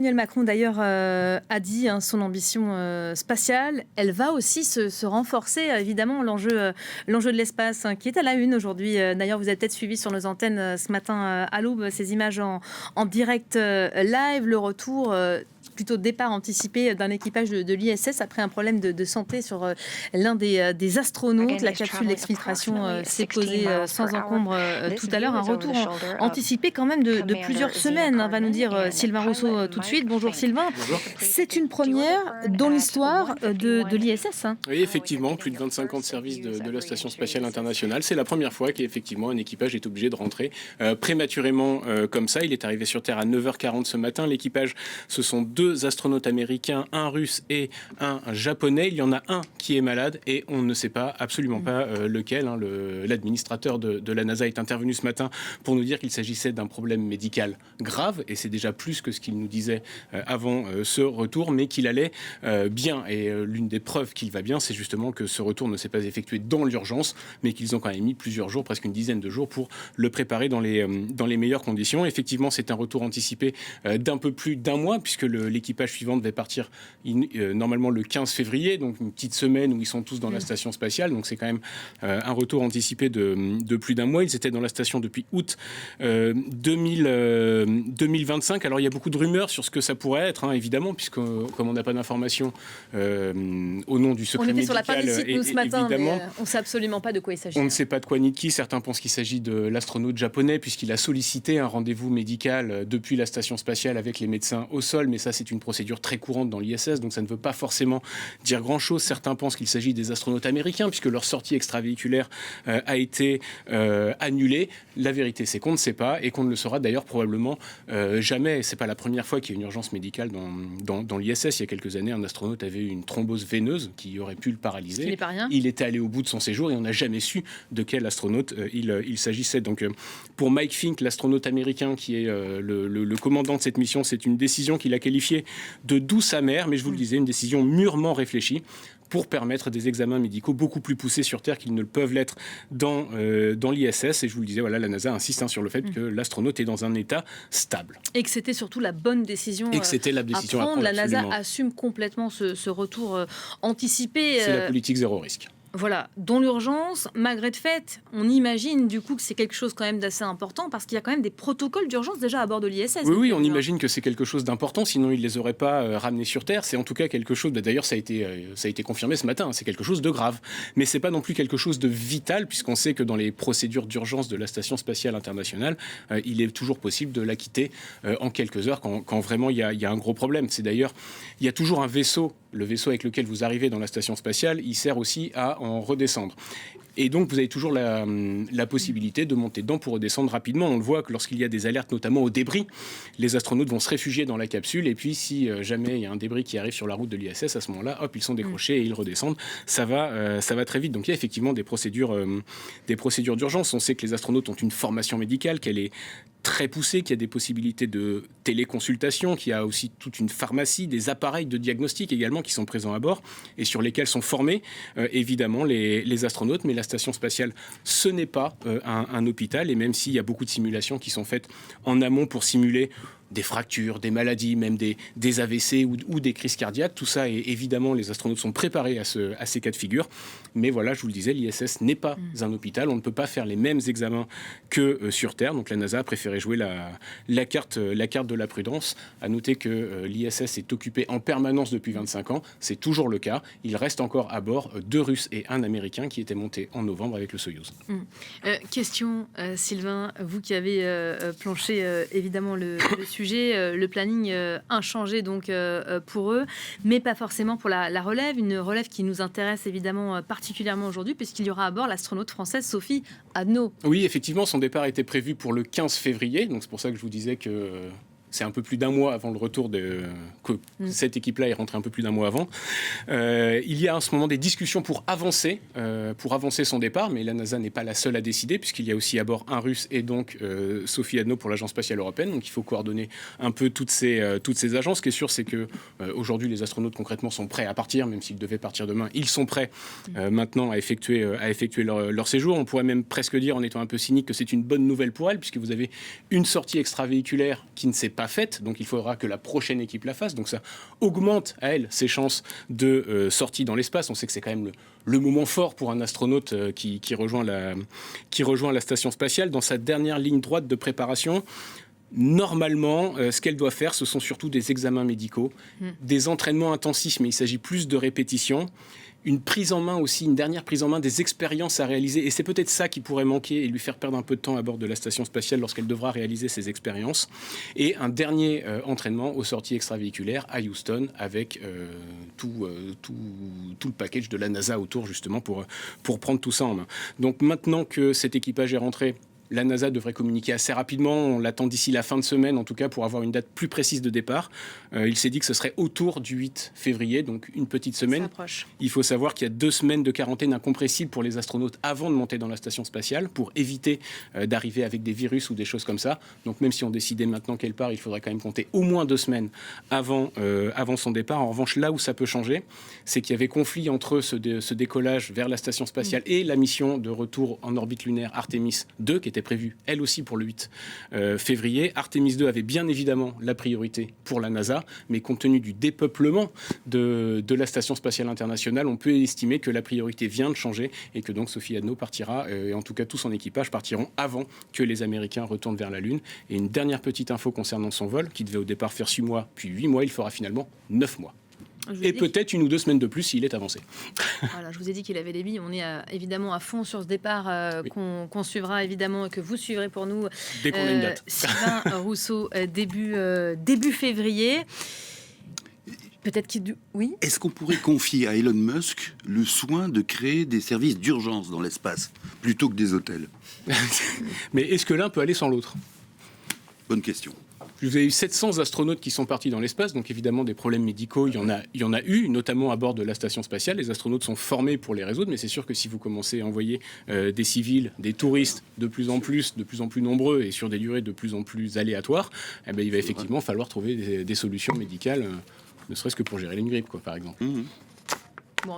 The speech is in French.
Emmanuel Macron, d'ailleurs, a dit son ambition spatiale. Elle va aussi se renforcer, évidemment, l'enjeu de l'espace, qui est à la une aujourd'hui. D'ailleurs, vous avez peut-être suivi sur nos antennes ce matin à l'aube ces images en direct live, le retour plutôt départ anticipé d'un équipage de l'ISS après un problème de santé sur l'un des astronautes. La capsule d'exfiltration s'est posée sans encombre tout à l'heure. Un retour anticipé quand même de plusieurs semaines, va nous dire Sylvain Rousseau tout de suite. Bonjour Sylvain. Bonjour. C'est une première dans l'histoire de l'ISS. Oui, effectivement, plus de 25 ans de service de la Station spatiale internationale. C'est la première fois qu'effectivement un équipage est obligé de rentrer prématurément comme ça. Il est arrivé sur Terre à 9h40 ce matin. L'équipage, ce sont deux astronautes américains, un russe et un japonais. Il y en a un qui est malade et on ne sait pas, absolument pas lequel. L'administrateur de la NASA est intervenu ce matin pour nous dire qu'il s'agissait d'un problème médical grave, et c'est déjà plus que ce qu'il nous disait avant ce retour, mais qu'il allait bien. Et l'une des preuves qu'il va bien, c'est justement que ce retour ne s'est pas effectué dans l'urgence, mais qu'ils ont quand même mis plusieurs jours, presque une dizaine de jours, pour le préparer dans les meilleures conditions. Effectivement, c'est un retour anticipé d'un peu plus d'un mois, puisque l'équipage suivant devait partir normalement le 15 février, donc une petite semaine où ils sont tous dans la station spatiale. Donc c'est quand même un retour anticipé de plus d'un mois. Ils étaient dans la station depuis août 2025. Alors il y a beaucoup de rumeurs sur ce que ça pourrait être, évidemment, puisque comme on n'a pas d'informations au nom du secret médical, on était sur la fin du site nous ce matin, évidemment, mais on ne sait absolument pas de quoi il s'agit. On ne sait pas de quoi ni de qui. Certains pensent qu'il s'agit de l'astronaute japonais, puisqu'il a sollicité un rendez-vous médical depuis la station spatiale avec les médecins au sol, mais ça c'est une procédure très courante dans l'ISS, donc ça ne veut pas forcément dire grand-chose. Certains pensent qu'il s'agit des astronautes américains, puisque leur sortie extravéhiculaire a été annulée. La vérité, c'est qu'on ne sait pas, et qu'on ne le saura d'ailleurs probablement jamais. C'est pas la première fois qu'il y a une urgence médicale dans l'ISS. Il y a quelques années, un astronaute avait eu une thrombose veineuse qui aurait pu le paralyser. Ce qui n'est pas rien. Il était allé au bout de son séjour et on n'a jamais su de quel astronaute il s'agissait. Donc pour Mike Fink, l'astronaute américain qui est le commandant de cette mission, c'est une décision qu'il a qualifiée de douce amère, mais je vous le disais, une décision mûrement réfléchie pour permettre des examens médicaux beaucoup plus poussés sur Terre qu'ils ne le peuvent l'être dans l'ISS. Et je vous le disais, voilà, la NASA insiste sur le fait que l'astronaute est dans un état stable. Et que c'était surtout la bonne décision, et que c'était la décision à prendre. La NASA absolument. assume complètement ce retour anticipé. C'est la politique zéro risque. Voilà, dans l'urgence, malgré de fait, on imagine du coup que c'est quelque chose quand même d'assez important, parce qu'il y a quand même des protocoles d'urgence déjà à bord de l'ISS. Oui, on imagine que c'est quelque chose d'important, sinon ils ne les auraient pas ramenés sur Terre. C'est en tout cas quelque chose, d'ailleurs ça a été confirmé ce matin, c'est quelque chose de grave. Mais c'est pas non plus quelque chose de vital, puisqu'on sait que dans les procédures d'urgence de la Station spatiale internationale, il est toujours possible de la quitter en quelques heures quand vraiment il y a un gros problème. C'est d'ailleurs, il y a toujours un vaisseau. Le vaisseau avec lequel vous arrivez dans la station spatiale, il sert aussi à en redescendre. Et donc, vous avez toujours la possibilité de monter dedans pour redescendre rapidement. On le voit que lorsqu'il y a des alertes, notamment au débris, les astronautes vont se réfugier dans la capsule. Et puis, si jamais il y a un débris qui arrive sur la route de l'ISS, à ce moment-là, hop, ils sont décrochés et ils redescendent. Ça va très vite. Donc, il y a effectivement des procédures d'urgence. On sait que les astronautes ont une formation médicale, qu'elle est très poussée, qu'il y a des possibilités de téléconsultation, qu'il y a aussi toute une pharmacie, des appareils de diagnostic également qui sont présents à bord et sur lesquels sont formés évidemment les astronautes. Mais la station spatiale, ce n'est pas un hôpital, et même s'il y a beaucoup de simulations qui sont faites en amont pour simuler des fractures, des maladies, même des AVC ou des crises cardiaques. Tout ça, et évidemment, les astronautes sont préparés à ces cas de figure. Mais voilà, je vous le disais, l'ISS n'est pas un hôpital. On ne peut pas faire les mêmes examens que sur Terre. Donc la NASA a préféré jouer la carte de la prudence. À noter que l'ISS est occupé en permanence depuis 25 ans. C'est toujours le cas. Il reste encore à bord 2 Russes et 1 Américain qui étaient montés en novembre avec le Soyouz. Question, Sylvain, vous qui avez planché évidemment le sujet, le planning inchangé donc pour eux, mais pas forcément pour la relève, une relève qui nous intéresse évidemment particulièrement aujourd'hui, puisqu'il y aura à bord l'astronaute française Sophie Adno. Oui, effectivement, son départ était prévu pour le 15 février, donc c'est pour ça que je vous disais que c'est un peu plus d'un mois avant le retour que cette équipe-là est rentrée un peu plus d'un mois avant. Il y a en ce moment des discussions pour avancer son départ, mais la NASA n'est pas la seule à décider, puisqu'il y a aussi à bord un Russe et donc Sophie Adno pour l'Agence spatiale européenne. Donc il faut coordonner un peu toutes ces agences. Ce qui est sûr, c'est que aujourd'hui les astronautes concrètement sont prêts à partir, même s'ils devaient partir demain. Ils sont prêts maintenant à effectuer leur séjour. On pourrait même presque dire, en étant un peu cynique, que c'est une bonne nouvelle pour elles, puisque vous avez une sortie extravéhiculaire qui ne s'est pas pas faite, donc il faudra que la prochaine équipe la fasse. Donc ça augmente à elle ses chances de sortie dans l'espace. On sait que c'est quand même le moment fort pour un astronaute qui rejoint la station spatiale. Dans sa dernière ligne droite de préparation, normalement, ce qu'elle doit faire, ce sont surtout des examens médicaux, des entraînements intensifs, mais il s'agit plus de répétitions. Une prise en main aussi, une dernière prise en main, des expériences à réaliser. Et c'est peut-être ça qui pourrait manquer et lui faire perdre un peu de temps à bord de la station spatiale lorsqu'elle devra réaliser ses expériences. Et un dernier entraînement aux sorties extravéhiculaires à Houston avec tout le package de la NASA autour, justement, pour prendre tout ça en main. Donc maintenant que cet équipage est rentré, la NASA devrait communiquer assez rapidement. On l'attend d'ici la fin de semaine, en tout cas, pour avoir une date plus précise de départ. Il s'est dit que ce serait autour du 8 février, donc une petite semaine. Il faut savoir qu'il y a 2 semaines de quarantaine incompressible pour les astronautes avant de monter dans la station spatiale, pour éviter d'arriver avec des virus ou des choses comme ça. Donc même si on décidait maintenant qu'elle part, il faudrait quand même compter au moins 2 semaines avant son départ. En revanche, là où ça peut changer, c'est qu'il y avait conflit entre ce décollage vers la station spatiale et la mission de retour en orbite lunaire Artemis 2, qui était prévue elle aussi pour le 8 février. Artemis 2 avait bien évidemment la priorité pour la NASA, mais compte tenu du dépeuplement de la Station spatiale internationale, on peut estimer que la priorité vient de changer et que donc Sophie Adno partira, et en tout cas tout son équipage partiront avant que les Américains retournent vers la Lune. Et une dernière petite info concernant son vol, qui devait au départ faire 6 mois, puis 8 mois, il fera finalement 9 mois. Et peut-être 1 ou 2 semaines de plus s'il est avancé. Voilà, je vous ai dit qu'il avait les billes. On est évidemment à fond sur ce départ qu'on suivra évidemment et que vous suivrez pour nous. Dès qu'on a une date. Sylvain Rousseau, début février. Peut-être qu'il... Oui. Est-ce qu'on pourrait confier à Elon Musk le soin de créer des services d'urgence dans l'espace plutôt que des hôtels? Mais est-ce que l'un peut aller sans l'autre? Bonne question. Vous avez eu 700 astronautes qui sont partis dans l'espace, donc évidemment des problèmes médicaux, il y en a eu, notamment à bord de la station spatiale. Les astronautes sont formés pour les résoudre, mais c'est sûr que si vous commencez à envoyer des civils, des touristes de plus en plus nombreux et sur des durées de plus en plus aléatoires, eh ben, il va effectivement falloir trouver des solutions médicales, ne serait-ce que pour gérer une grippe, par exemple. Bon,